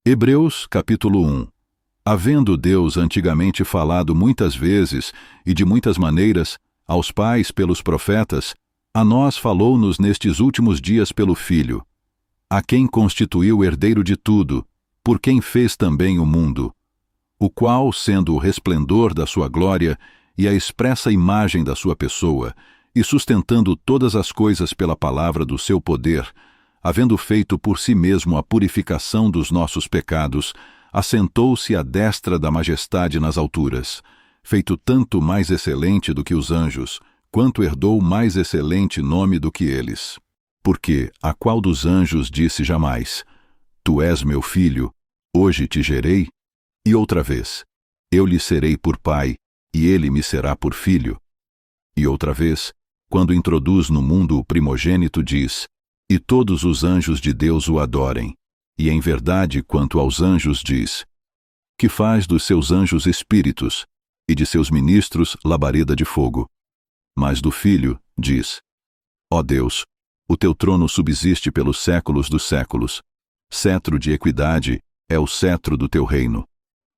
Hebreus capítulo 1. Havendo Deus antigamente falado muitas vezes e de muitas maneiras aos pais pelos profetas, a nós falou-nos nestes últimos dias pelo Filho, a quem constituiu herdeiro de tudo, por quem fez também o mundo, o qual, sendo o resplendor da sua glória e a expressa imagem da sua pessoa, e sustentando todas as coisas pela palavra do seu poder, havendo feito por si mesmo a purificação dos nossos pecados, assentou-se à destra da majestade nas alturas, feito tanto mais excelente do que os anjos, quanto herdou mais excelente nome do que eles. Porque a qual dos anjos disse jamais: Tu és meu filho, hoje te gerei? E outra vez: Eu lhe serei por pai, e ele me será por filho? E outra vez, quando introduz no mundo o primogênito, diz: E todos os anjos de Deus o adorem. E em verdade, quanto aos anjos, diz: Que faz dos seus anjos espíritos, e de seus ministros labareda de fogo. Mas do Filho, diz: Ó Deus, o teu trono subsiste pelos séculos dos séculos. Cetro de equidade é o cetro do teu reino.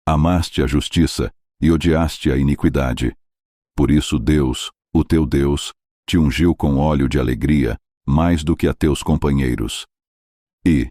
Amaste a justiça e odiaste a iniquidade. Por isso Deus, o teu Deus, te ungiu com óleo de alegria, mais do que a teus companheiros. E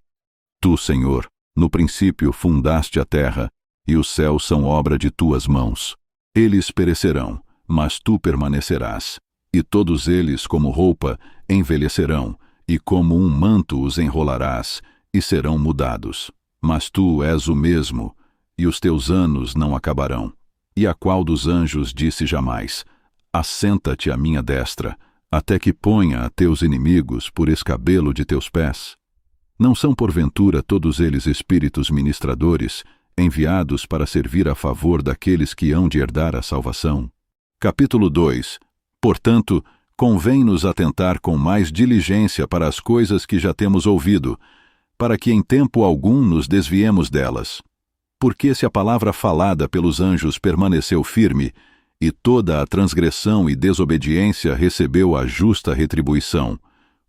tu, Senhor, no princípio fundaste a terra, e os céus são obra de tuas mãos. Eles perecerão, mas tu permanecerás. E todos eles, como roupa, envelhecerão, e como um manto os enrolarás, e serão mudados. Mas tu és o mesmo, e os teus anos não acabarão. E a qual dos anjos disse jamais: Assenta-te à minha destra, até que ponha a teus inimigos por escabelo de teus pés? Não são porventura todos eles espíritos ministradores, enviados para servir a favor daqueles que hão de herdar a salvação? Capítulo 2. Portanto, convém-nos atentar com mais diligência para as coisas que já temos ouvido, para que em tempo algum nos desviemos delas. Porque se a palavra falada pelos anjos permaneceu firme, e toda a transgressão e desobediência recebeu a justa retribuição,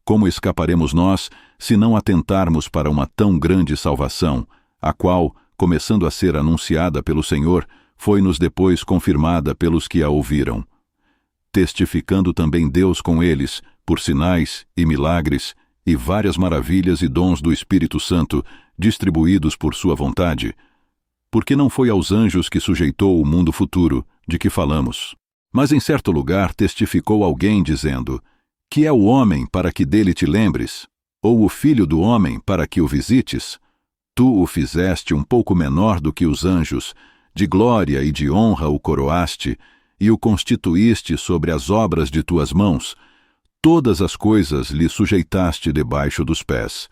como escaparemos nós, se não atentarmos para uma tão grande salvação, a qual, começando a ser anunciada pelo Senhor, foi-nos depois confirmada pelos que a ouviram? Testificando também Deus com eles, por sinais e milagres, e várias maravilhas e dons do Espírito Santo, distribuídos por sua vontade, porque não foi aos anjos que sujeitou o mundo futuro, de que falamos. Mas em certo lugar testificou alguém, dizendo: Que é o homem para que dele te lembres? Ou o filho do homem para que o visites? Tu o fizeste um pouco menor do que os anjos, de glória e de honra o coroaste, e o constituíste sobre as obras de tuas mãos. Todas as coisas lhe sujeitaste debaixo dos pés.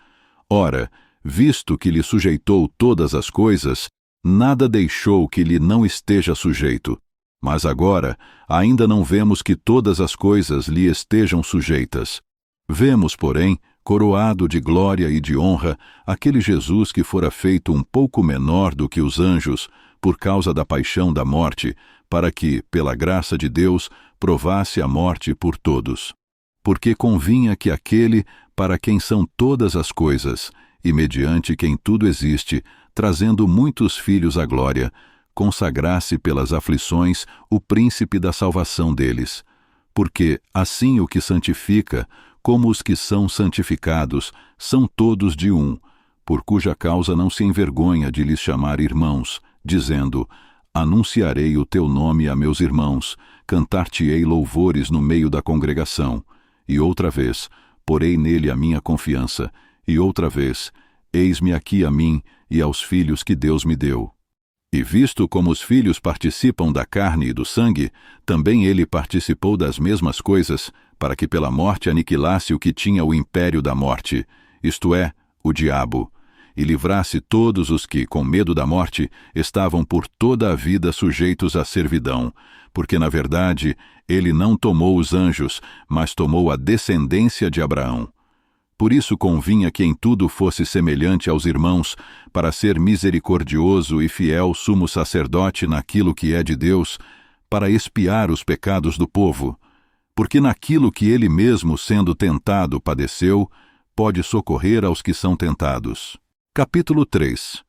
Ora, visto que lhe sujeitou todas as coisas, nada deixou que lhe não esteja sujeito. Mas agora, ainda não vemos que todas as coisas lhe estejam sujeitas. Vemos, porém, coroado de glória e de honra, aquele Jesus que fora feito um pouco menor do que os anjos, por causa da paixão da morte, para que, pela graça de Deus, provasse a morte por todos. Porque convinha que aquele, para quem são todas as coisas, e mediante quem tudo existe, trazendo muitos filhos à glória, consagrasse pelas aflições o príncipe da salvação deles. Porque assim o que santifica, como os que são santificados, são todos de um, por cuja causa não se envergonha de lhes chamar irmãos, dizendo: Anunciarei o teu nome a meus irmãos, cantar-te-ei louvores no meio da congregação. E outra vez, porei nele a minha confiança, e outra vez, eis-me aqui a mim e aos filhos que Deus me deu. E visto como os filhos participam da carne e do sangue, também ele participou das mesmas coisas, para que pela morte aniquilasse o que tinha o império da morte, isto é, o diabo, e livrasse todos os que, com medo da morte, estavam por toda a vida sujeitos à servidão, porque, na verdade, ele não tomou os anjos, mas tomou a descendência de Abraão. Por isso convinha que em tudo fosse semelhante aos irmãos, para ser misericordioso e fiel sumo sacerdote naquilo que é de Deus, para expiar os pecados do povo. Porque naquilo que ele mesmo, sendo tentado, padeceu, pode socorrer aos que são tentados. Capítulo 3.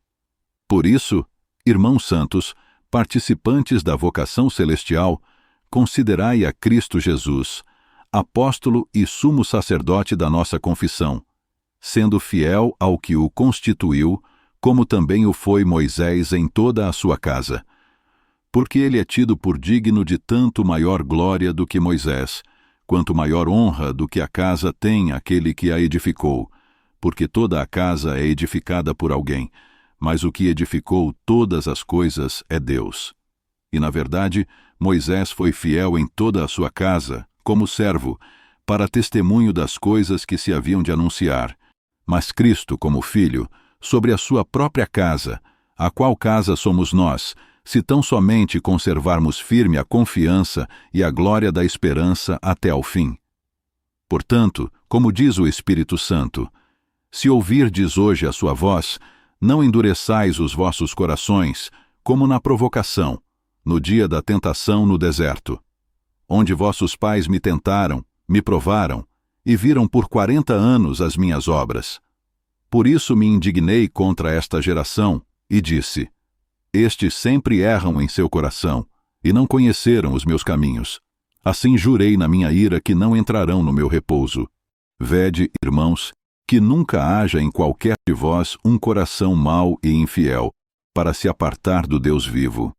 Por isso, irmãos santos, participantes da vocação celestial, considerai a Cristo Jesus, apóstolo e sumo sacerdote da nossa confissão, sendo fiel ao que o constituiu, como também o foi Moisés em toda a sua casa. Porque ele é tido por digno de tanto maior glória do que Moisés, quanto maior honra do que a casa tem aquele que a edificou, porque toda a casa é edificada por alguém, mas o que edificou todas as coisas é Deus. E, na verdade, Moisés foi fiel em toda a sua casa, como servo, para testemunho das coisas que se haviam de anunciar, mas Cristo como filho, sobre a sua própria casa, a qual casa somos nós, se tão somente conservarmos firme a confiança e a glória da esperança até ao fim. Portanto, como diz o Espírito Santo, se ouvirdes hoje a sua voz, não endureçais os vossos corações, como na provocação, no dia da tentação no deserto, onde vossos pais me tentaram, me provaram, e viram por 40 anos as minhas obras. Por isso me indignei contra esta geração, e disse: estes sempre erram em seu coração, e não conheceram os meus caminhos. Assim jurei na minha ira que não entrarão no meu repouso. Vede, irmãos, que nunca haja em qualquer de vós um coração mau e infiel, para se apartar do Deus vivo.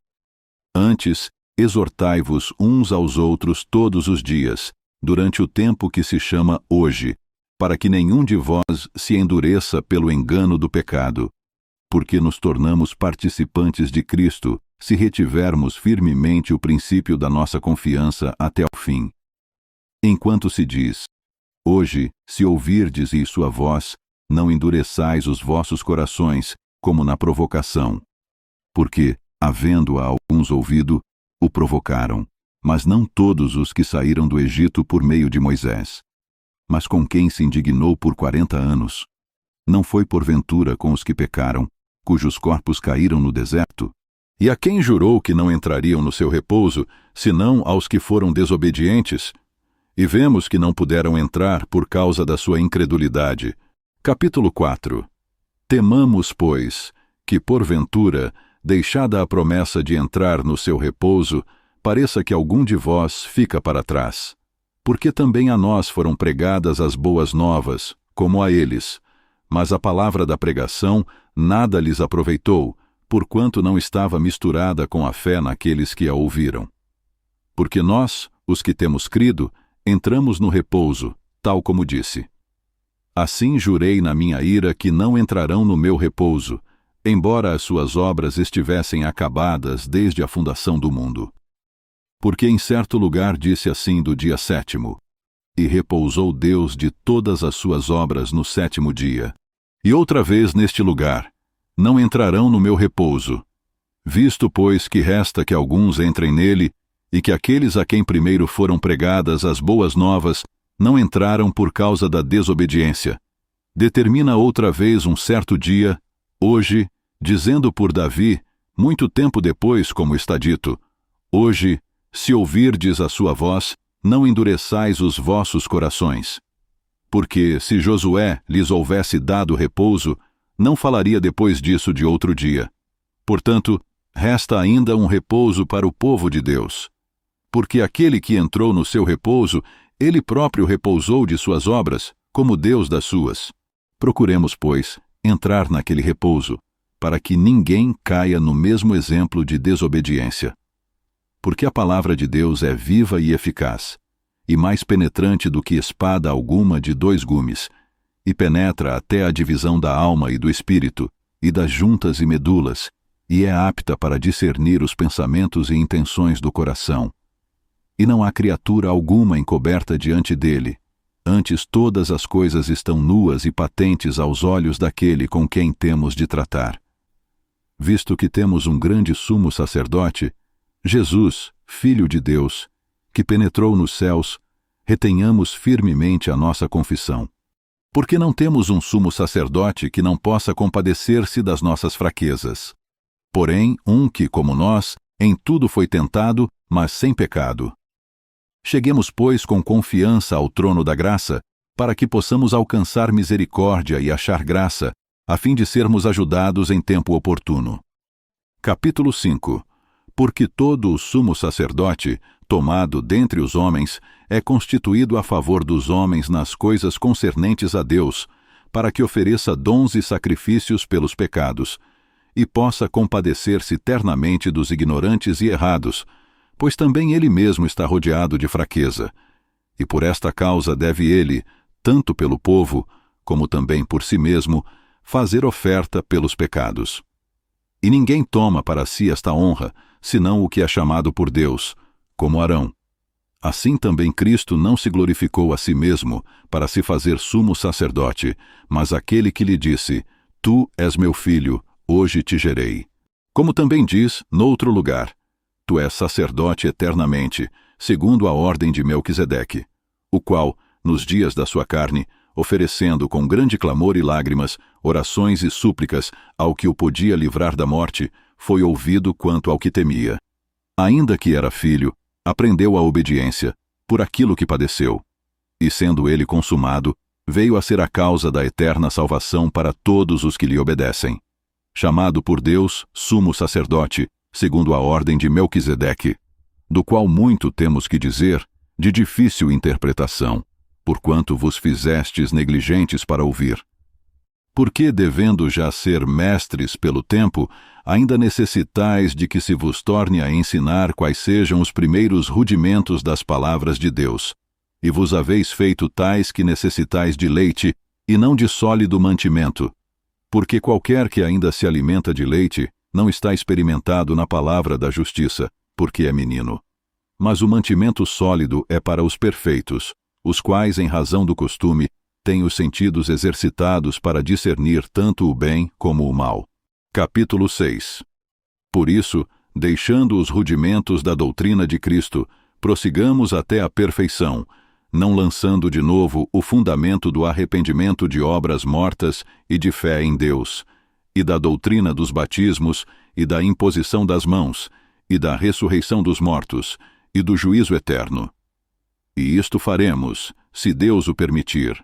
Antes, exortai-vos uns aos outros todos os dias, durante o tempo que se chama hoje, para que nenhum de vós se endureça pelo engano do pecado, porque nos tornamos participantes de Cristo, se retivermos firmemente o princípio da nossa confiança até ao fim. Enquanto se diz: hoje, se ouvirdes isso a voz, não endureçais os vossos corações, como na provocação. Porque, havendo a alguns ouvido, o provocaram, mas não todos os que saíram do Egito por meio de Moisés. Mas com quem se indignou por 40 anos? Não foi porventura com os que pecaram, cujos corpos caíram no deserto? E a quem jurou que não entrariam no seu repouso, senão aos que foram desobedientes? E vemos que não puderam entrar por causa da sua incredulidade. Capítulo 4. Temamos, pois, que porventura, deixada a promessa de entrar no seu repouso, pareça que algum de vós fica para trás. Porque também a nós foram pregadas as boas novas, como a eles. Mas a palavra da pregação nada lhes aproveitou, porquanto não estava misturada com a fé naqueles que a ouviram. Porque nós, os que temos crido, entramos no repouso, tal como disse. Assim jurei na minha ira que não entrarão no meu repouso, embora as suas obras estivessem acabadas desde a fundação do mundo. Porque em certo lugar disse assim do dia 7º: e repousou Deus de todas as suas obras no 7º dia. E outra vez neste lugar: não entrarão no meu repouso. Visto, pois, que resta que alguns entrem nele, e que aqueles a quem primeiro foram pregadas as boas novas não entraram por causa da desobediência, determina outra vez um certo dia, hoje, dizendo por Davi, muito tempo depois, como está dito: hoje, se ouvirdes a sua voz, não endureçais os vossos corações. Porque, se Josué lhes houvesse dado repouso, não falaria depois disso de outro dia. Portanto, resta ainda um repouso para o povo de Deus. Porque aquele que entrou no seu repouso, ele próprio repousou de suas obras, como Deus das suas. Procuremos, pois, entrar naquele repouso, para que ninguém caia no mesmo exemplo de desobediência. Porque a palavra de Deus é viva e eficaz, e mais penetrante do que espada alguma de 2 gumes, e penetra até a divisão da alma e do espírito, e das juntas e medulas, e é apta para discernir os pensamentos e intenções do coração. E não há criatura alguma encoberta diante dele, antes todas as coisas estão nuas e patentes aos olhos daquele com quem temos de tratar. Visto que temos um grande sumo sacerdote, Jesus, Filho de Deus, que penetrou nos céus, retenhamos firmemente a nossa confissão. Porque não temos um sumo sacerdote que não possa compadecer-se das nossas fraquezas. Porém, um que, como nós, em tudo foi tentado, mas sem pecado. Cheguemos, pois, com confiança ao trono da graça, para que possamos alcançar misericórdia e achar graça, a fim de sermos ajudados em tempo oportuno. Capítulo 5. Porque todo o sumo sacerdote, tomado dentre os homens, é constituído a favor dos homens nas coisas concernentes a Deus, para que ofereça dons e sacrifícios pelos pecados, e possa compadecer-se ternamente dos ignorantes e errados, pois também ele mesmo está rodeado de fraqueza. E por esta causa deve ele, tanto pelo povo, como também por si mesmo, fazer oferta pelos pecados. E ninguém toma para si esta honra, senão o que é chamado por Deus, como Arão. Assim também Cristo não se glorificou a si mesmo para se fazer sumo sacerdote, mas aquele que lhe disse: Tu és meu filho, hoje te gerei. Como também diz, noutro lugar: Tu és sacerdote eternamente, segundo a ordem de Melquisedeque, o qual, nos dias da sua carne, oferecendo com grande clamor e lágrimas, orações e súplicas ao que o podia livrar da morte, foi ouvido quanto ao que temia. Ainda que era filho, aprendeu a obediência, por aquilo que padeceu. E sendo ele consumado, veio a ser a causa da eterna salvação para todos os que lhe obedecem. Chamado por Deus, sumo sacerdote, segundo a ordem de Melquisedeque, do qual muito temos que dizer, de difícil interpretação, porquanto vos fizestes negligentes para ouvir. Porque, devendo já ser mestres pelo tempo, ainda necessitais de que se vos torne a ensinar quais sejam os primeiros rudimentos das palavras de Deus, e vos haveis feito tais que necessitais de leite, e não de sólido mantimento. Porque qualquer que ainda se alimenta de leite, não está experimentado na palavra da justiça, porque é menino. Mas o mantimento sólido é para os perfeitos, os quais, em razão do costume, têm os sentidos exercitados para discernir tanto o bem como o mal. Capítulo 6. Por isso, deixando os rudimentos da doutrina de Cristo, prossigamos até a perfeição, não lançando de novo o fundamento do arrependimento de obras mortas e de fé em Deus, e da doutrina dos batismos, e da imposição das mãos, e da ressurreição dos mortos, e do juízo eterno. E isto faremos, se Deus o permitir.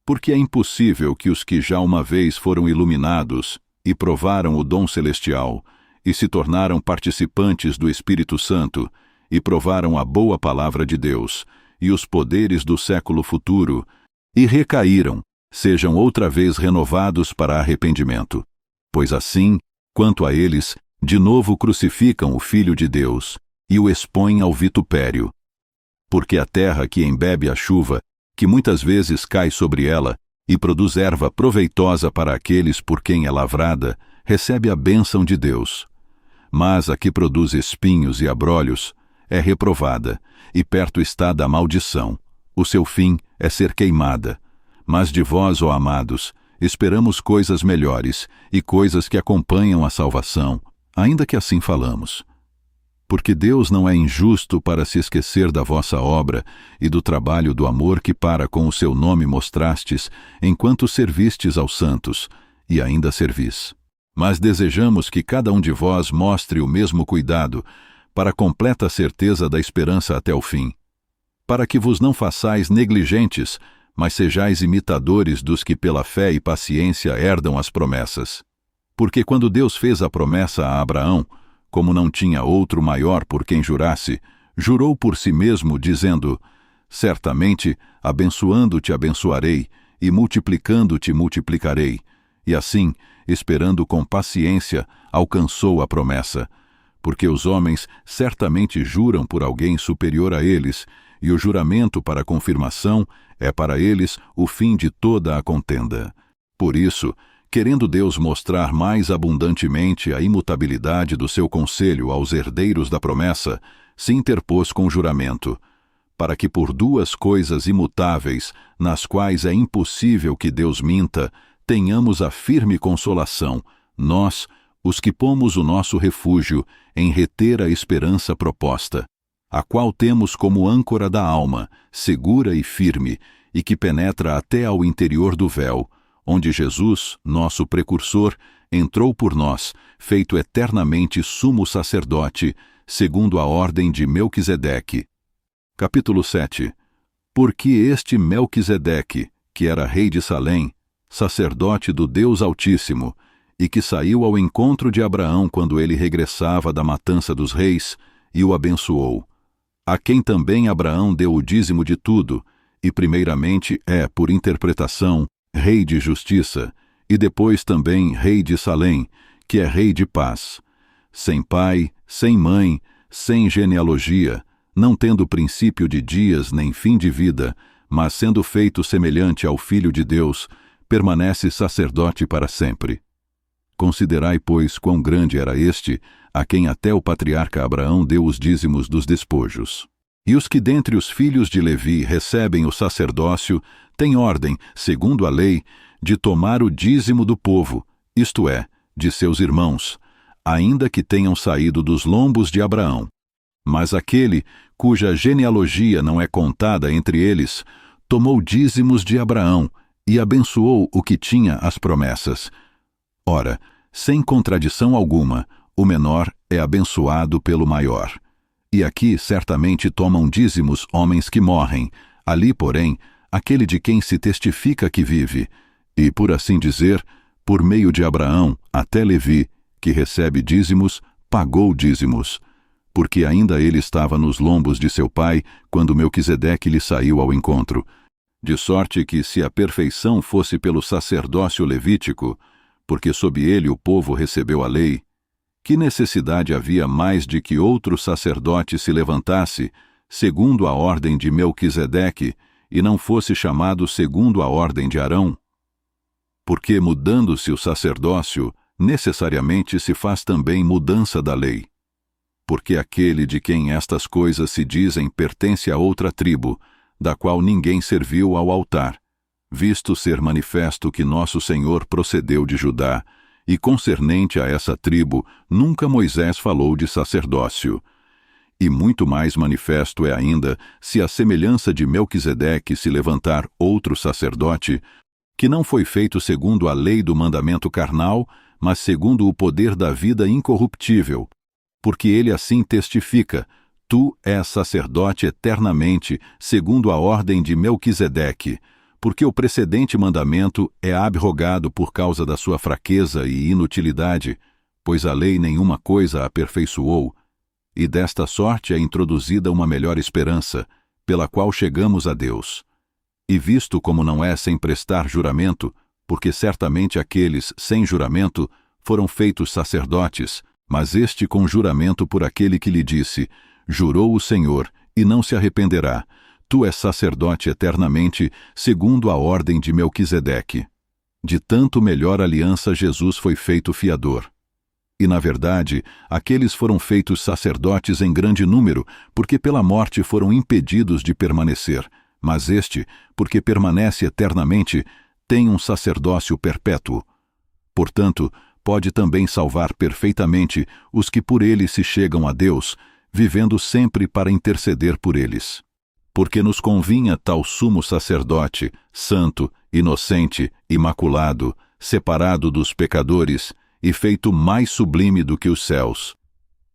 Porque é impossível que os que já uma vez foram iluminados, e provaram o dom celestial, e se tornaram participantes do Espírito Santo, e provaram a boa palavra de Deus, e os poderes do século futuro, e recaíram, sejam outra vez renovados para arrependimento. Pois assim, quanto a eles, de novo crucificam o Filho de Deus, e o expõem ao vitupério. Porque a terra que embebe a chuva, que muitas vezes cai sobre ela, e produz erva proveitosa para aqueles por quem é lavrada, recebe a bênção de Deus. Mas a que produz espinhos e abrolhos, é reprovada, e perto está da maldição. O seu fim é ser queimada. Mas de vós, ó amados, esperamos coisas melhores, e coisas que acompanham a salvação, ainda que assim falamos. Porque Deus não é injusto para se esquecer da vossa obra e do trabalho do amor que para com o seu nome mostrastes, enquanto servistes aos santos, e ainda servis. Mas desejamos que cada um de vós mostre o mesmo cuidado, para completa certeza da esperança até o fim. Para que vos não façais negligentes, mas sejais imitadores dos que pela fé e paciência herdam as promessas. Porque quando Deus fez a promessa a Abraão, como não tinha outro maior por quem jurasse, jurou por si mesmo, dizendo: Certamente, abençoando-te abençoarei, e multiplicando-te multiplicarei. E assim, esperando com paciência, alcançou a promessa. Porque os homens certamente juram por alguém superior a eles, e o juramento para confirmação é para eles o fim de toda a contenda. Por isso, querendo Deus mostrar mais abundantemente a imutabilidade do seu conselho aos herdeiros da promessa, se interpôs com juramento, para que por duas coisas imutáveis, nas quais é impossível que Deus minta, tenhamos a firme consolação, nós, os que pomos o nosso refúgio em reter a esperança proposta, a qual temos como âncora da alma, segura e firme, e que penetra até ao interior do véu, onde Jesus, nosso precursor, entrou por nós, feito eternamente sumo sacerdote, segundo a ordem de Melquisedeque. Capítulo 7. Porque este Melquisedeque, que era rei de Salém, sacerdote do Deus Altíssimo, e que saiu ao encontro de Abraão quando ele regressava da matança dos reis, e o abençoou. A quem também Abraão deu o dízimo de tudo, e primeiramente é, por interpretação, rei de justiça, e depois também rei de Salém, que é rei de paz. Sem pai, sem mãe, sem genealogia, não tendo princípio de dias nem fim de vida, mas sendo feito semelhante ao Filho de Deus, permanece sacerdote para sempre. Considerai, pois, quão grande era este, a quem até o patriarca Abraão deu os dízimos dos despojos. E os que dentre os filhos de Levi recebem o sacerdócio, têm ordem, segundo a lei, de tomar o dízimo do povo, isto é, de seus irmãos, ainda que tenham saído dos lombos de Abraão. Mas aquele, cuja genealogia não é contada entre eles, tomou dízimos de Abraão e abençoou o que tinha as promessas. Ora, sem contradição alguma, o menor é abençoado pelo maior. E aqui certamente tomam dízimos homens que morrem, ali, porém, aquele de quem se testifica que vive, e, por assim dizer, por meio de Abraão até Levi, que recebe dízimos, pagou dízimos, porque ainda ele estava nos lombos de seu pai, quando Melquisedeque lhe saiu ao encontro. De sorte que, se a perfeição fosse pelo sacerdócio levítico, porque sob ele o povo recebeu a lei, que necessidade havia mais de que outro sacerdote se levantasse, segundo a ordem de Melquisedeque, e não fosse chamado segundo a ordem de Arão? Porque, mudando-se o sacerdócio, necessariamente se faz também mudança da lei. Porque aquele de quem estas coisas se dizem pertence a outra tribo, da qual ninguém serviu ao altar, visto ser manifesto que nosso Senhor procedeu de Judá, e concernente a essa tribo nunca Moisés falou de sacerdócio. E muito mais manifesto é ainda, se a semelhança de Melquisedeque se levantar outro sacerdote, que não foi feito segundo a lei do mandamento carnal, mas segundo o poder da vida incorruptível, porque ele assim testifica: tu és sacerdote eternamente, segundo a ordem de Melquisedeque, porque o precedente mandamento é abrogado por causa da sua fraqueza e inutilidade, pois a lei nenhuma coisa aperfeiçoou, e desta sorte é introduzida uma melhor esperança, pela qual chegamos a Deus. E visto como não é sem prestar juramento, porque certamente aqueles sem juramento foram feitos sacerdotes, mas este com juramento por aquele que lhe disse: jurou o Senhor, e não se arrependerá, tu és sacerdote eternamente, segundo a ordem de Melquisedeque. De tanto melhor aliança Jesus foi feito fiador. E, na verdade, aqueles foram feitos sacerdotes em grande número, porque pela morte foram impedidos de permanecer, mas este, porque permanece eternamente, tem um sacerdócio perpétuo. Portanto, pode também salvar perfeitamente os que por ele se chegam a Deus, vivendo sempre para interceder por eles. Porque nos convinha tal sumo sacerdote, santo, inocente, imaculado, separado dos pecadores e feito mais sublime do que os céus,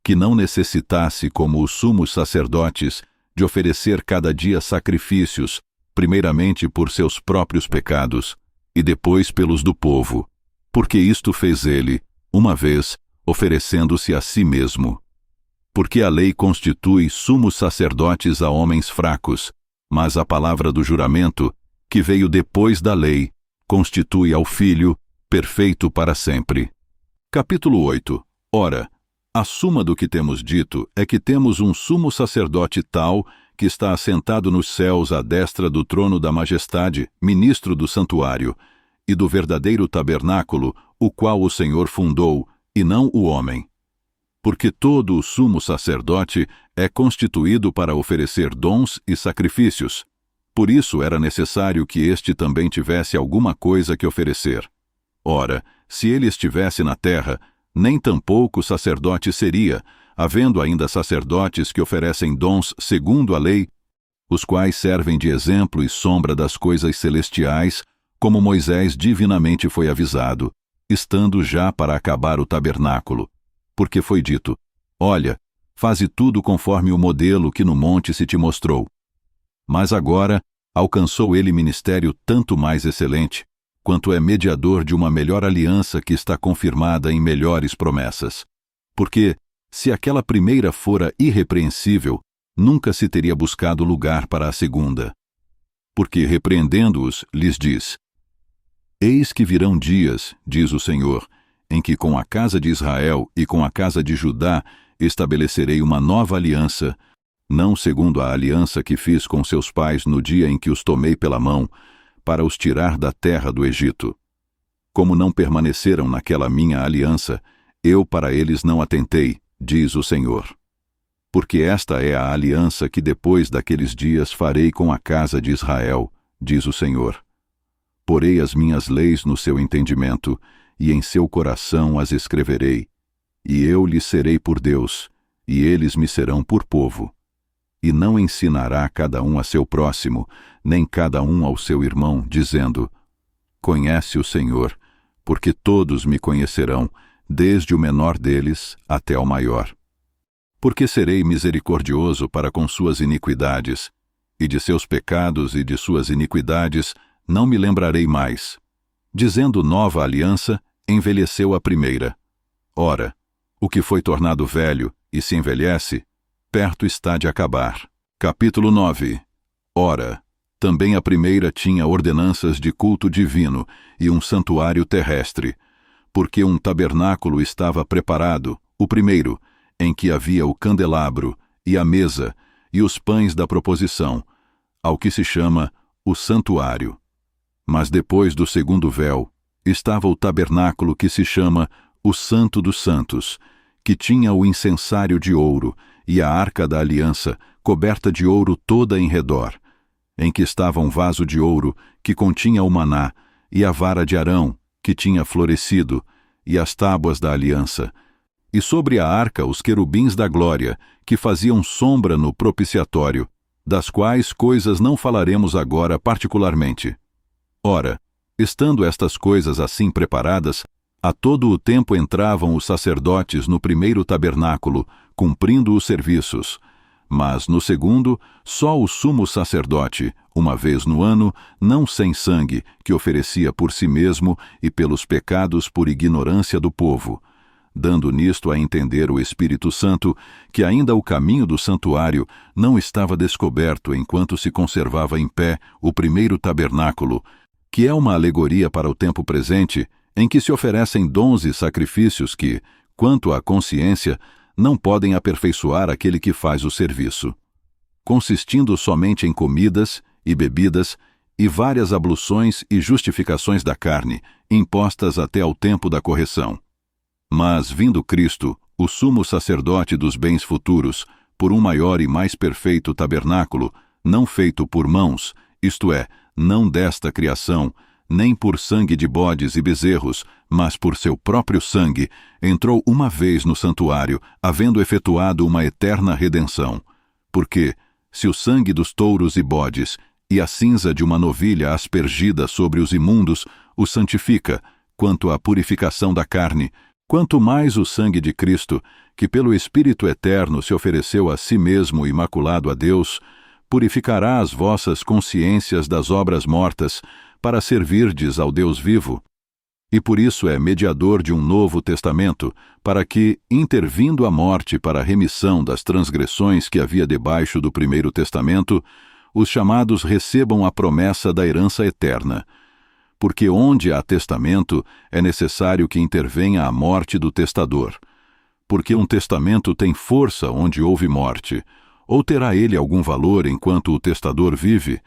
que não necessitasse, como os sumos sacerdotes, de oferecer cada dia sacrifícios, primeiramente por seus próprios pecados e depois pelos do povo, porque isto fez ele, uma vez, oferecendo-se a si mesmo. Porque a lei constitui sumos sacerdotes a homens fracos, mas a palavra do juramento, que veio depois da lei, constitui ao Filho, perfeito para sempre. Capítulo 8. Ora, a suma do que temos dito é que temos um sumo sacerdote tal, que está assentado nos céus à destra do trono da majestade, ministro do santuário, e do verdadeiro tabernáculo, o qual o Senhor fundou, e não o homem. Porque todo o sumo sacerdote é constituído para oferecer dons e sacrifícios. Por isso era necessário que este também tivesse alguma coisa que oferecer. Ora, se ele estivesse na terra, nem tampouco sacerdote seria, havendo ainda sacerdotes que oferecem dons segundo a lei, os quais servem de exemplo e sombra das coisas celestiais, como Moisés divinamente foi avisado, estando já para acabar o tabernáculo. Porque foi dito: olha, faze tudo conforme o modelo que no monte se te mostrou. Mas agora alcançou ele ministério tanto mais excelente, quanto é mediador de uma melhor aliança que está confirmada em melhores promessas. Porque, se aquela primeira fora irrepreensível, nunca se teria buscado lugar para a segunda. Porque, repreendendo-os, lhes diz: Eis que virão dias, diz o Senhor, em que com a casa de Israel e com a casa de Judá estabelecerei uma nova aliança, não segundo a aliança que fiz com seus pais no dia em que os tomei pela mão, para os tirar da terra do Egito. Como não permaneceram naquela minha aliança, eu para eles não atentei, diz o Senhor. Porque esta é a aliança que depois daqueles dias farei com a casa de Israel, diz o Senhor. Porei as minhas leis no seu entendimento, e em seu coração as escreverei. E eu lhes serei por Deus, e eles me serão por povo. E não ensinará cada um a seu próximo, nem cada um ao seu irmão, dizendo: Conhece o Senhor, porque todos me conhecerão, desde o menor deles até o maior. Porque serei misericordioso para com suas iniquidades, e de seus pecados e de suas iniquidades não me lembrarei mais. Dizendo nova aliança, envelheceu a primeira. Ora, o que foi tornado velho e se envelhece, perto está de acabar. Capítulo 9. Ora, também a primeira tinha ordenanças de culto divino e um santuário terrestre, porque um tabernáculo estava preparado, o primeiro, em que havia o candelabro, e a mesa, e os pães da proposição, ao que se chama o santuário. Mas depois do segundo véu, estava o tabernáculo que se chama o Santo dos Santos, que tinha o incensário de ouro, e a arca da aliança, coberta de ouro toda em redor, em que estava um vaso de ouro, que continha o maná, e a vara de Arão, que tinha florescido, e as tábuas da aliança, e sobre a arca os querubins da glória, que faziam sombra no propiciatório, das quais coisas não falaremos agora particularmente. Ora, estando estas coisas assim preparadas, a todo o tempo entravam os sacerdotes no primeiro tabernáculo, cumprindo os serviços. Mas no segundo, só o sumo sacerdote, uma vez no ano, não sem sangue, que oferecia por si mesmo e pelos pecados por ignorância do povo, dando nisto a entender o Espírito Santo que ainda o caminho do santuário não estava descoberto enquanto se conservava em pé o primeiro tabernáculo, que é uma alegoria para o tempo presente, em que se oferecem dons e sacrifícios que, quanto à consciência, não podem aperfeiçoar aquele que faz o serviço, consistindo somente em comidas e bebidas e várias abluções e justificações da carne, impostas até ao tempo da correção. Mas, vindo Cristo, o sumo sacerdote dos bens futuros, por um maior e mais perfeito tabernáculo, não feito por mãos, isto é, não desta criação, nem por sangue de bodes e bezerros, mas por seu próprio sangue, entrou uma vez no santuário, havendo efetuado uma eterna redenção. Porque, se o sangue dos touros e bodes, e a cinza de uma novilha aspergida sobre os imundos, o santifica, quanto à purificação da carne, quanto mais o sangue de Cristo, que pelo Espírito Eterno se ofereceu a si mesmo imaculado a Deus, purificará as vossas consciências das obras mortas, para servirdes ao Deus vivo. E por isso é mediador de um novo testamento, para que, intervindo a morte para a remissão das transgressões que havia debaixo do primeiro testamento, os chamados recebam a promessa da herança eterna. Porque onde há testamento, é necessário que intervenha a morte do testador. Porque um testamento tem força onde houve morte, ou terá ele algum valor enquanto o testador vive?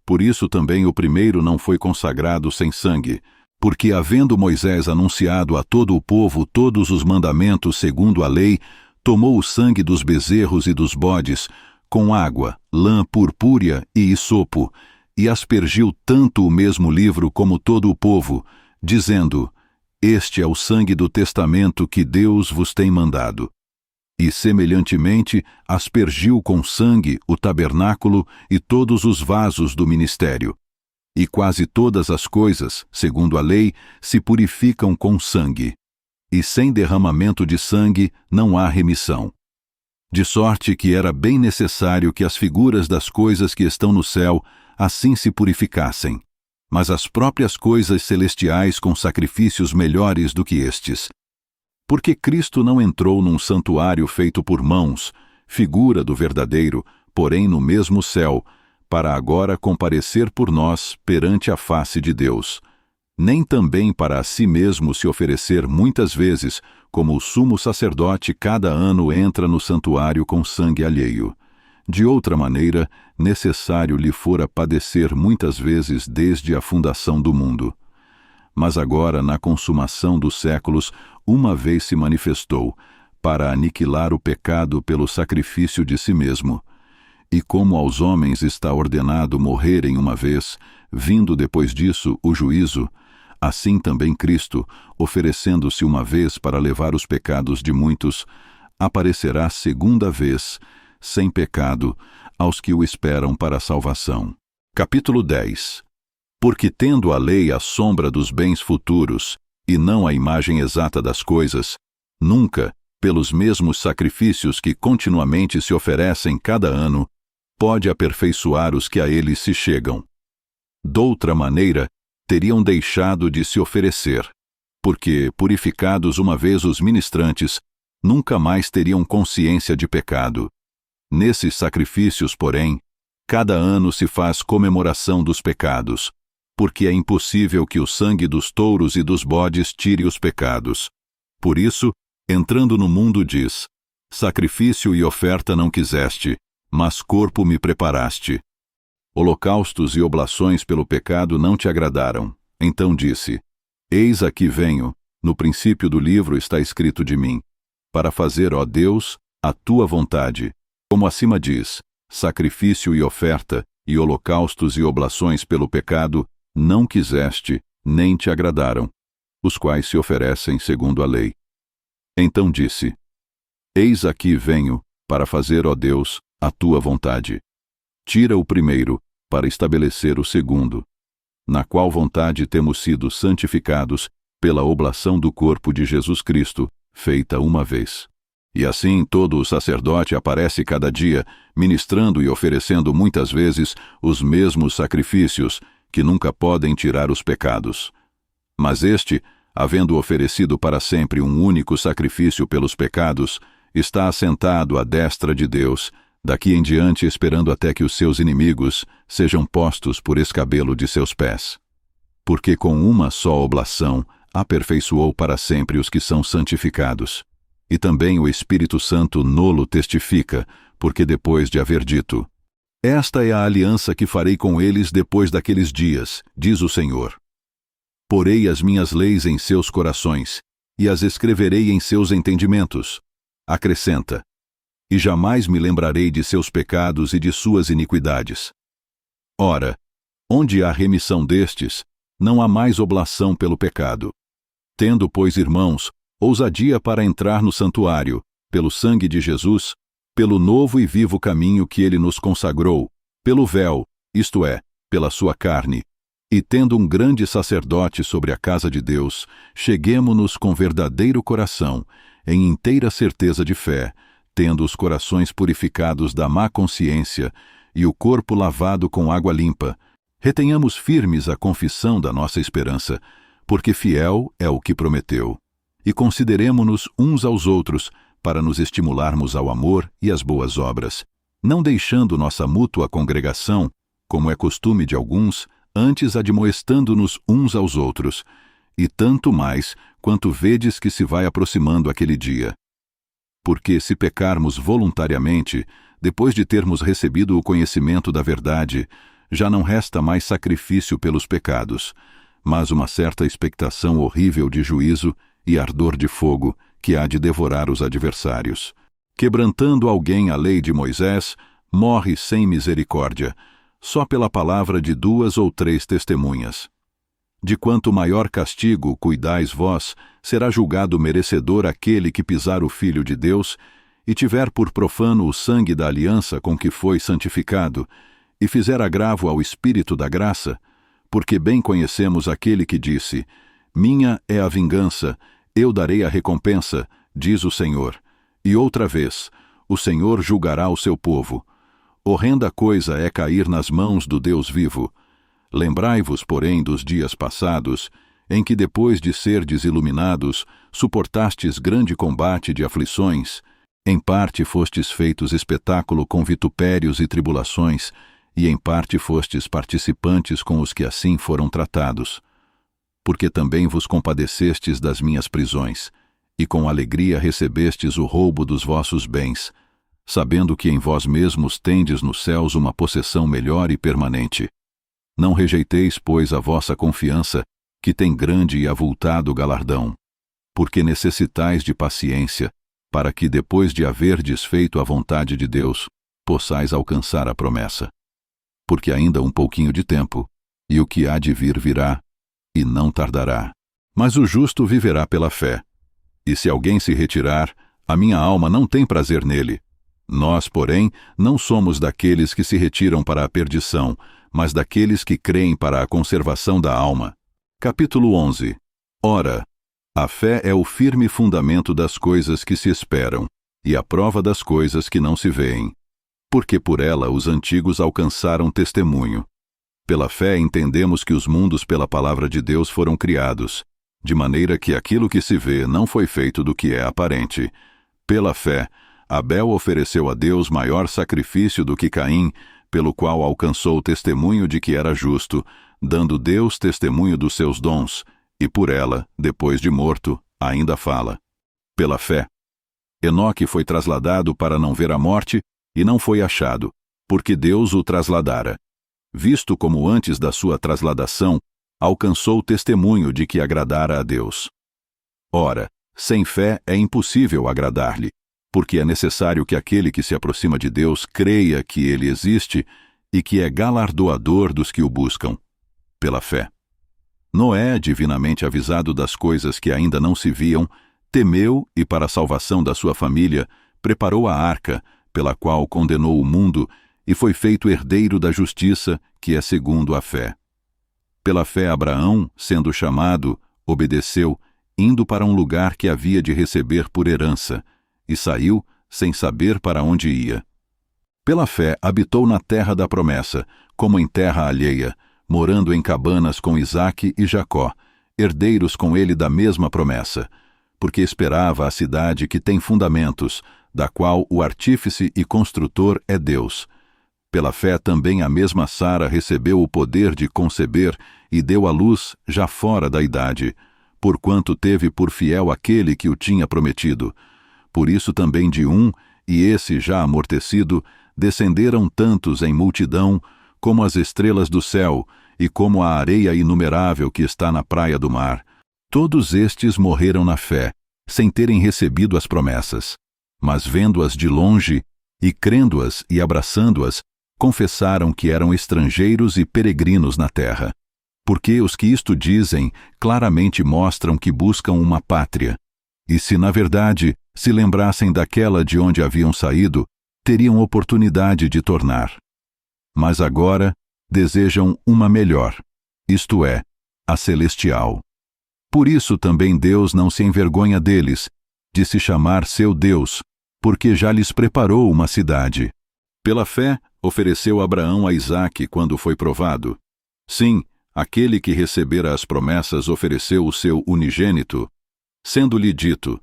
Por isso também o primeiro não foi consagrado sem sangue, porque havendo Moisés anunciado a todo o povo todos os mandamentos segundo a lei, tomou o sangue dos bezerros e dos bodes, com água, lã purpúrea e hisopo, e aspergiu tanto o mesmo livro como todo o povo, dizendo: Este é o sangue do testamento que Deus vos tem mandado. E, semelhantemente, aspergiu com sangue o tabernáculo e todos os vasos do ministério. E quase todas as coisas, segundo a lei, se purificam com sangue. E sem derramamento de sangue não há remissão. De sorte que era bem necessário que as figuras das coisas que estão no céu assim se purificassem. mas as próprias coisas celestiais com sacrifícios melhores do que estes. Porque Cristo não entrou num santuário feito por mãos, figura do verdadeiro, porém no mesmo céu, para agora comparecer por nós perante a face de Deus. Nem também para a si mesmo se oferecer muitas vezes, como o sumo sacerdote cada ano entra no santuário com sangue alheio. De outra maneira, necessário lhe fora padecer muitas vezes desde a fundação do mundo. Mas agora, na consumação dos séculos, uma vez se manifestou, para aniquilar o pecado pelo sacrifício de si mesmo. E como aos homens está ordenado morrerem uma vez, vindo depois disso o juízo, assim também Cristo, oferecendo-se uma vez para levar os pecados de muitos, aparecerá segunda vez, sem pecado, aos que o esperam para a salvação. Capítulo 10. Porque tendo a lei a sombra dos bens futuros, e não a imagem exata das coisas, nunca, pelos mesmos sacrifícios que continuamente se oferecem cada ano, pode aperfeiçoar os que a ele se chegam. Doutra maneira, teriam deixado de se oferecer, porque, purificados uma vez os ministrantes, nunca mais teriam consciência de pecado. Nesses sacrifícios, porém, cada ano se faz comemoração dos pecados, porque é impossível que o sangue dos touros e dos bodes tire os pecados. Por isso, entrando no mundo diz: sacrifício e oferta não quiseste, mas corpo me preparaste. Holocaustos e oblações pelo pecado não te agradaram. Então disse: eis aqui venho, no princípio do livro está escrito de mim, para fazer, ó Deus, a tua vontade. Como acima diz: sacrifício e oferta, e holocaustos e oblações pelo pecado, não quiseste, nem te agradaram, os quais se oferecem segundo a lei. Então disse: eis aqui venho, para fazer, ó Deus, a tua vontade. Tira o primeiro, para estabelecer o segundo, na qual vontade temos sido santificados pela oblação do corpo de Jesus Cristo, feita uma vez. E assim todo o sacerdote aparece cada dia, ministrando e oferecendo muitas vezes os mesmos sacrifícios, que nunca podem tirar os pecados. Mas este, havendo oferecido para sempre um único sacrifício pelos pecados, está assentado à destra de Deus, daqui em diante esperando até que os seus inimigos sejam postos por escabelo de seus pés. Porque com uma só oblação aperfeiçoou para sempre os que são santificados. E também o Espírito Santo nolo testifica, porque depois de haver dito: esta é a aliança que farei com eles depois daqueles dias, diz o Senhor. Porei as minhas leis em seus corações, e as escreverei em seus entendimentos. Acrescenta: e jamais me lembrarei de seus pecados e de suas iniquidades. Ora, onde há remissão destes, não há mais oblação pelo pecado. Tendo, pois, irmãos, ousadia para entrar no santuário, pelo sangue de Jesus, pelo novo e vivo caminho que ele nos consagrou, pelo véu, isto é, pela sua carne, e tendo um grande sacerdote sobre a casa de Deus, cheguemo-nos com verdadeiro coração, em inteira certeza de fé, tendo os corações purificados da má consciência e o corpo lavado com água limpa, retenhamos firmes a confissão da nossa esperança, porque fiel é o que prometeu. E consideremo-nos uns aos outros, para nos estimularmos ao amor e às boas obras, não deixando nossa mútua congregação, como é costume de alguns, antes admoestando-nos uns aos outros, e tanto mais quanto vedes que se vai aproximando aquele dia. Porque se pecarmos voluntariamente, depois de termos recebido o conhecimento da verdade, já não resta mais sacrifício pelos pecados, mas uma certa expectação horrível de juízo e ardor de fogo que há de devorar os adversários. Quebrantando alguém a lei de Moisés, morre sem misericórdia, só pela palavra de 2 ou 3 testemunhas. De quanto maior castigo cuidais vós, será julgado merecedor aquele que pisar o Filho de Deus e tiver por profano o sangue da aliança com que foi santificado, e fizer agravo ao Espírito da graça, porque bem conhecemos aquele que disse: minha é a vingança, eu darei a recompensa, diz o Senhor. E outra vez, o Senhor julgará o seu povo. Horrenda coisa é cair nas mãos do Deus vivo. Lembrai-vos, porém, dos dias passados, em que depois de serdes iluminados, suportastes grande combate de aflições, em parte fostes feitos espetáculo com vitupérios e tribulações, e em parte fostes participantes com os que assim foram tratados. Porque também vos compadecestes das minhas prisões, e com alegria recebestes o roubo dos vossos bens, sabendo que em vós mesmos tendes nos céus uma possessão melhor e permanente. Não rejeiteis, pois, a vossa confiança, que tem grande e avultado galardão, porque necessitais de paciência, para que, depois de haverdes feito a vontade de Deus, possais alcançar a promessa. Porque ainda um pouquinho de tempo, e o que há de vir virá, e não tardará. Mas o justo viverá pela fé. E se alguém se retirar, a minha alma não tem prazer nele. Nós, porém, não somos daqueles que se retiram para a perdição, mas daqueles que creem para a conservação da alma. Capítulo 11. Ora, a fé é o firme fundamento das coisas que se esperam, e a prova das coisas que não se veem. Porque por ela os antigos alcançaram testemunho. Pela fé entendemos que os mundos pela palavra de Deus foram criados, de maneira que aquilo que se vê não foi feito do que é aparente. Pela fé, Abel ofereceu a Deus maior sacrifício do que Caim, pelo qual alcançou o testemunho de que era justo, dando Deus testemunho dos seus dons, e por ela, depois de morto, ainda fala. Pela fé, Enoque foi trasladado para não ver a morte, e não foi achado, porque Deus o trasladara. Visto como antes da sua trasladação, alcançou o testemunho de que agradara a Deus. Ora, sem fé é impossível agradar-lhe, porque é necessário que aquele que se aproxima de Deus creia que ele existe e que é galardoador dos que o buscam. Pela fé. Noé, divinamente avisado das coisas que ainda não se viam, temeu e, para a salvação da sua família, preparou a arca, pela qual condenou o mundo e foi feito herdeiro da justiça, que é segundo a fé. Pela fé Abraão, sendo chamado, obedeceu, indo para um lugar que havia de receber por herança, e saiu sem saber para onde ia. Pela fé habitou na terra da promessa, como em terra alheia, morando em cabanas com Isaque e Jacó, herdeiros com ele da mesma promessa, porque esperava a cidade que tem fundamentos, da qual o artífice e construtor é Deus. Pela fé também a mesma Sara recebeu o poder de conceber e deu à luz já fora da idade, porquanto teve por fiel aquele que o tinha prometido. Por isso também de um, e esse já amortecido, descenderam tantos em multidão, como as estrelas do céu, e como a areia inumerável que está na praia do mar. Todos estes morreram na fé, sem terem recebido as promessas. Mas vendo-as de longe, e crendo-as e abraçando-as, confessaram que eram estrangeiros e peregrinos na terra. Porque os que isto dizem claramente mostram que buscam uma pátria. E se, na verdade, se lembrassem daquela de onde haviam saído, teriam oportunidade de tornar. Mas agora desejam uma melhor, isto é, a celestial. Por isso também Deus não se envergonha deles, de se chamar seu Deus, porque já lhes preparou uma cidade. Pela fé, ofereceu Abraão a Isaque quando foi provado. Sim, aquele que recebera as promessas ofereceu o seu unigênito, sendo-lhe dito,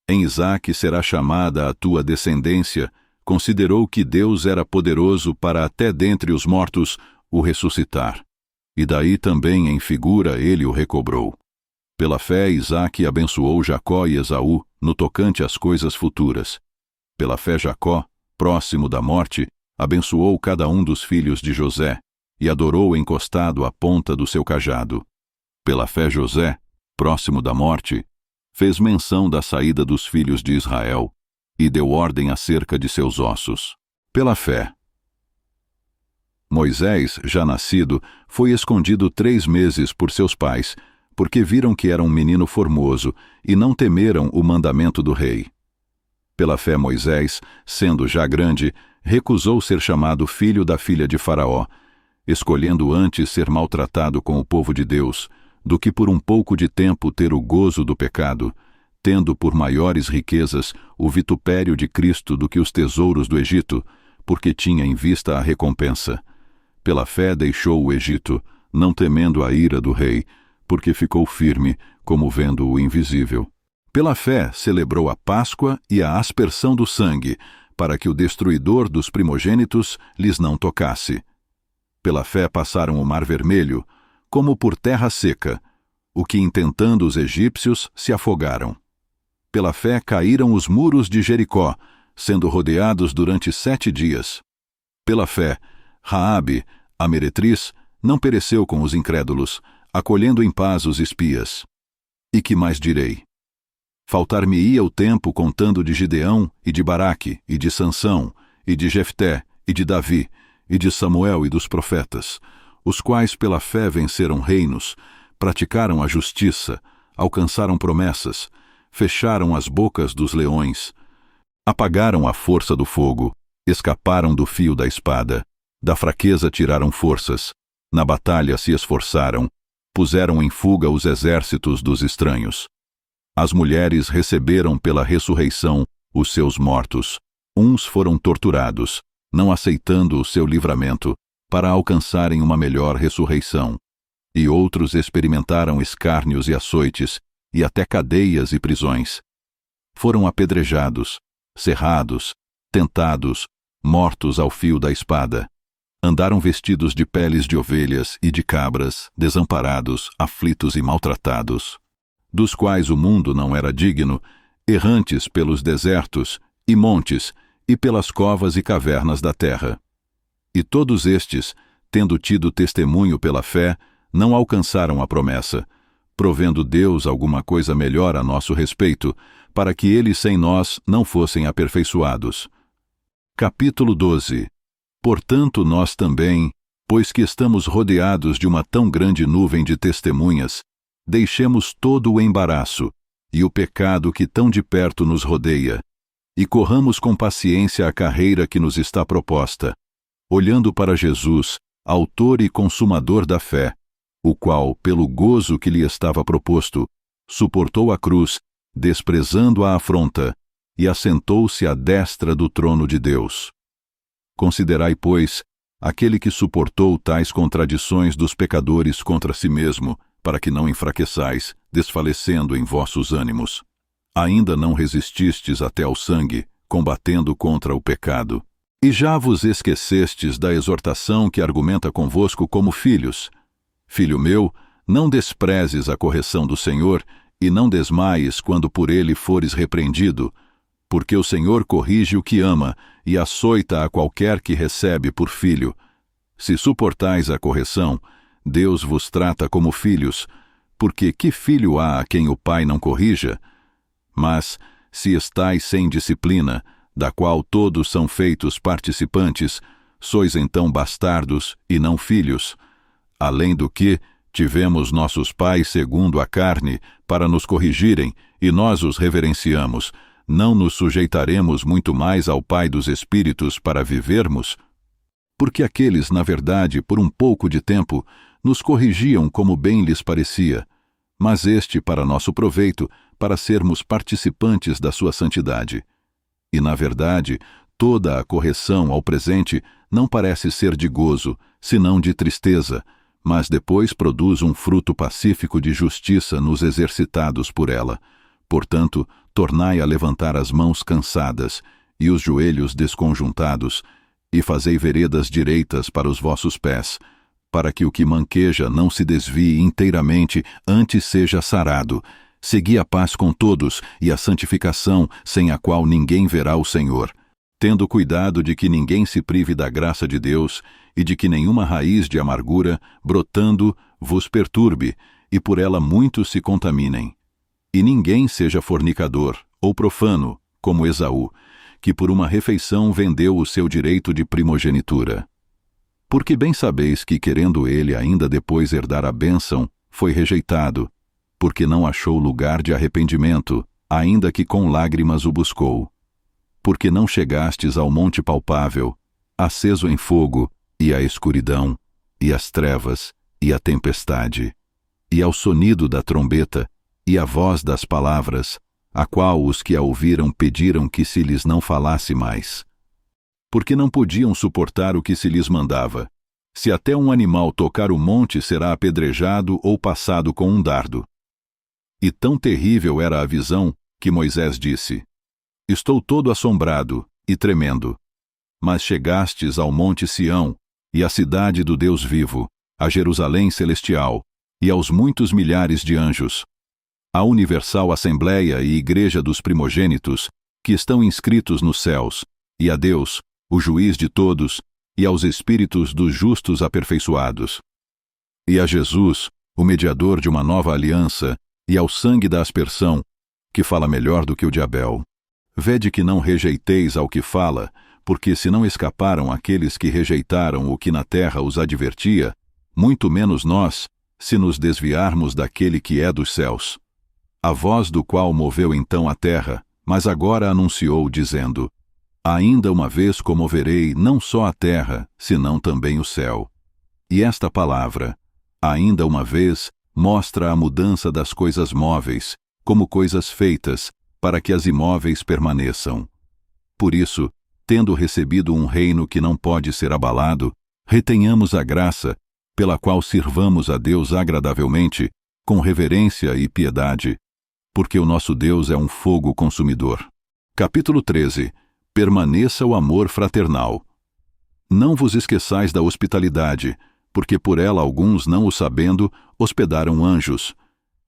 em Isaque será chamada a tua descendência, considerou que Deus era poderoso para até dentre os mortos o ressuscitar. E daí também em figura ele o recobrou. Pela fé Isaque abençoou Jacó e Esaú no tocante às coisas futuras. Pela fé Jacó, próximo da morte, abençoou cada um dos filhos de José, e adorou encostado à ponta do seu cajado. Pela fé José, próximo da morte, fez menção da saída dos filhos de Israel, e deu ordem acerca de seus ossos. Pela fé. Moisés, já nascido, foi escondido 3 meses por seus pais, porque viram que era um menino formoso, e não temeram o mandamento do rei. Pela fé Moisés, sendo já grande, recusou ser chamado filho da filha de Faraó, escolhendo antes ser maltratado com o povo de Deus, do que por um pouco de tempo ter o gozo do pecado, tendo por maiores riquezas o vitupério de Cristo do que os tesouros do Egito, porque tinha em vista a recompensa. Pela fé deixou o Egito, não temendo a ira do rei, porque ficou firme, como vendo o invisível. Pela fé celebrou a Páscoa e a aspersão do sangue, para que o destruidor dos primogênitos lhes não tocasse. Pela fé passaram o Mar Vermelho, como por terra seca, o que intentando os egípcios se afogaram. Pela fé caíram os muros de Jericó, sendo rodeados durante 7 dias. Pela fé, Raabe, a meretriz, não pereceu com os incrédulos, acolhendo em paz os espias. E que mais direi? Faltar-me-ia o tempo contando de Gideão, e de Baraque, e de Sansão, e de Jefté, e de Davi, e de Samuel e dos profetas, os quais pela fé venceram reinos, praticaram a justiça, alcançaram promessas, fecharam as bocas dos leões, apagaram a força do fogo, escaparam do fio da espada, da fraqueza tiraram forças, na batalha se esforçaram, puseram em fuga os exércitos dos estranhos. As mulheres receberam pela ressurreição os seus mortos. Uns foram torturados, não aceitando o seu livramento, para alcançarem uma melhor ressurreição. E outros experimentaram escárnios e açoites, e até cadeias e prisões. Foram apedrejados, cerrados, tentados, mortos ao fio da espada. Andaram vestidos de peles de ovelhas e de cabras, desamparados, aflitos e maltratados, dos quais o mundo não era digno, errantes pelos desertos e montes e pelas covas e cavernas da terra. E todos estes, tendo tido testemunho pela fé, não alcançaram a promessa, provendo Deus alguma coisa melhor a nosso respeito, para que eles sem nós não fossem aperfeiçoados. Capítulo 12. Portanto nós também, pois que estamos rodeados de uma tão grande nuvem de testemunhas, deixemos todo o embaraço e o pecado que tão de perto nos rodeia, e corramos com paciência a carreira que nos está proposta, olhando para Jesus, autor e consumador da fé, o qual, pelo gozo que lhe estava proposto, suportou a cruz, desprezando a afronta, e assentou-se à destra do trono de Deus. Considerai, pois, aquele que suportou tais contradições dos pecadores contra si mesmo, para que não enfraqueçais, desfalecendo em vossos ânimos. Ainda não resististes até ao sangue, combatendo contra o pecado. E já vos esquecestes da exortação que argumenta convosco como filhos. Filho meu, não desprezes a correção do Senhor, e não desmaies quando por ele fores repreendido, porque o Senhor corrige o que ama, e açoita a qualquer que recebe por filho. Se suportais a correção, Deus vos trata como filhos, porque que filho há a quem o pai não corrija? Mas, se estais sem disciplina, da qual todos são feitos participantes, sois então bastardos e não filhos. Além do que, tivemos nossos pais segundo a carne, para nos corrigirem, e nós os reverenciamos. Não nos sujeitaremos muito mais ao Pai dos Espíritos para vivermos? Porque aqueles, na verdade, por um pouco de tempo, nos corrigiam como bem lhes parecia, mas este para nosso proveito, para sermos participantes da sua santidade. E, na verdade, toda a correção ao presente não parece ser de gozo, senão de tristeza, mas depois produz um fruto pacífico de justiça nos exercitados por ela. Portanto, tornai a levantar as mãos cansadas e os joelhos desconjuntados, e fazei veredas direitas para os vossos pés, para que o que manqueja não se desvie inteiramente, antes seja sarado. Segui a paz com todos e a santificação, sem a qual ninguém verá o Senhor, tendo cuidado de que ninguém se prive da graça de Deus e de que nenhuma raiz de amargura, brotando, vos perturbe, e por ela muitos se contaminem. E ninguém seja fornicador ou profano, como Esaú, que por uma refeição vendeu o seu direito de primogenitura. Porque bem sabeis que, querendo ele ainda depois herdar a bênção, foi rejeitado, porque não achou lugar de arrependimento, ainda que com lágrimas o buscou. Porque não chegastes ao monte palpável, aceso em fogo, e à escuridão, e às trevas, e à tempestade, e ao sonido da trombeta, e à voz das palavras, a qual os que a ouviram pediram que se lhes não falasse mais. Porque não podiam suportar o que se lhes mandava, Se até um animal tocar o monte, será apedrejado ou passado com um dardo. E tão terrível era a visão que Moisés disse: Estou todo assombrado e tremendo. Mas chegastes ao monte Sião, e à cidade do Deus vivo, a Jerusalém celestial, e aos muitos milhares de anjos, à universal assembleia e igreja dos primogênitos, que estão inscritos nos céus, e a Deus, o juiz de todos, e aos espíritos dos justos aperfeiçoados. E a Jesus, o mediador de uma nova aliança, e ao sangue da aspersão, que fala melhor do que o de Abel. Vede que não rejeiteis ao que fala, porque se não escaparam aqueles que rejeitaram o que na terra os advertia, muito menos nós, se nos desviarmos daquele que é dos céus. A voz do qual moveu então a terra, mas agora anunciou, dizendo: Ainda uma vez comoverei não só a terra, senão também o céu. E esta palavra, ainda uma vez, mostra a mudança das coisas móveis, como coisas feitas, para que as imóveis permaneçam. Por isso, tendo recebido um reino que não pode ser abalado, retenhamos a graça, pela qual sirvamos a Deus agradavelmente, com reverência e piedade, porque o nosso Deus é um fogo consumidor. Capítulo 13. Permaneça o amor fraternal. Não vos esqueçais da hospitalidade, porque por ela alguns, não o sabendo, hospedaram anjos.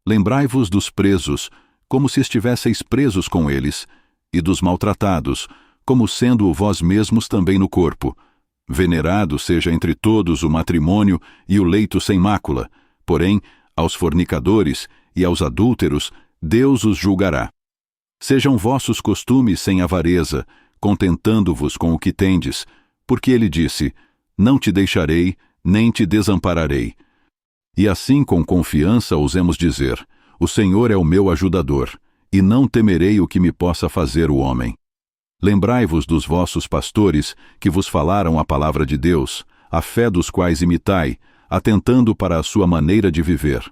Lembrai-vos dos presos, como se estivesseis presos com eles, e dos maltratados, como sendo vós mesmos também no corpo. Venerado seja entre todos o matrimônio e o leito sem mácula, porém, aos fornicadores e aos adúlteros, Deus os julgará. Sejam vossos costumes sem avareza, contentando-vos com o que tendes, porque ele disse: Não te deixarei, nem te desampararei. E assim com confiança ousemos dizer: O Senhor é o meu ajudador, e não temerei o que me possa fazer o homem. Lembrai-vos dos vossos pastores, que vos falaram a palavra de Deus, a fé dos quais imitai, atentando para a sua maneira de viver.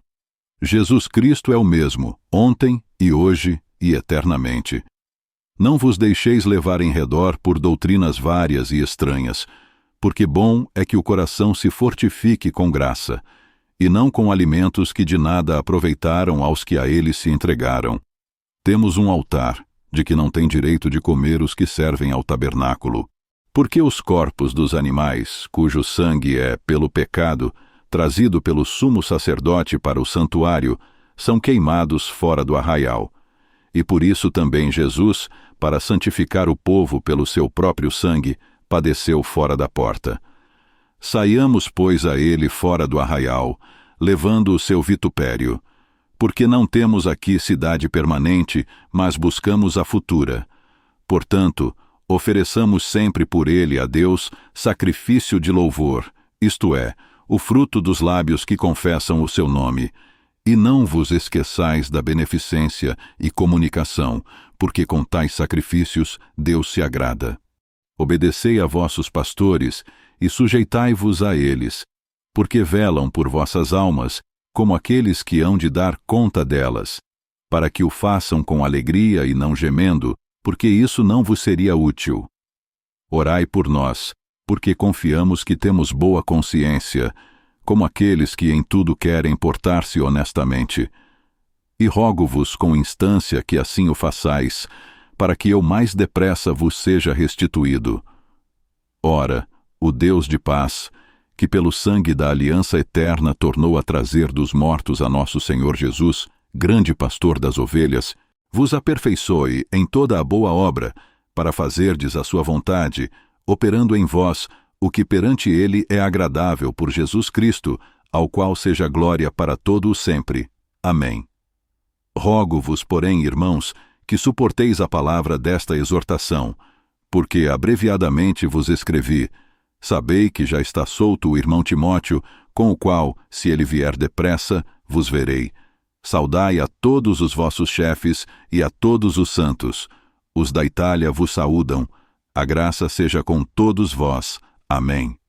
Jesus Cristo é o mesmo, ontem e hoje e eternamente. Não vos deixeis levar em redor por doutrinas várias e estranhas, porque bom é que o coração se fortifique com graça, e não com alimentos que de nada aproveitaram aos que a ele se entregaram. Temos um altar, de que não tem direito de comer os que servem ao tabernáculo. Porque os corpos dos animais, cujo sangue é, pelo pecado, trazido pelo sumo sacerdote para o santuário, são queimados fora do arraial. E por isso também Jesus, para santificar o povo pelo seu próprio sangue, padeceu fora da porta. Saiamos, pois, a ele fora do arraial, levando o seu vitupério, porque não temos aqui cidade permanente, mas buscamos a futura. Portanto, ofereçamos sempre por ele a Deus sacrifício de louvor, isto é, o fruto dos lábios que confessam o seu nome. E não vos esqueçais da beneficência e comunicação, porque com tais sacrifícios Deus se agrada. Obedecei a vossos pastores e sujeitai-vos a eles, porque velam por vossas almas, como aqueles que hão de dar conta delas, para que o façam com alegria e não gemendo, porque isso não vos seria útil. Orai por nós, porque confiamos que temos boa consciência, como aqueles que em tudo querem portar-se honestamente. E rogo-vos com instância que assim o façais, para que eu mais depressa vos seja restituído. Ora, o Deus de paz, que pelo sangue da aliança eterna tornou a trazer dos mortos a nosso Senhor Jesus, grande pastor das ovelhas, vos aperfeiçoe em toda a boa obra, para fazerdes a sua vontade, operando em vós o que perante ele é agradável por Jesus Cristo, ao qual seja glória para todo o sempre. Amém. Rogo-vos, porém, irmãos, que suporteis a palavra desta exortação, porque abreviadamente vos escrevi. Sabei que já está solto o irmão Timóteo, com o qual, se ele vier depressa, vos verei. Saudai a todos os vossos chefes e a todos os santos. Os da Itália vos saúdam. A graça seja com todos vós. Amém.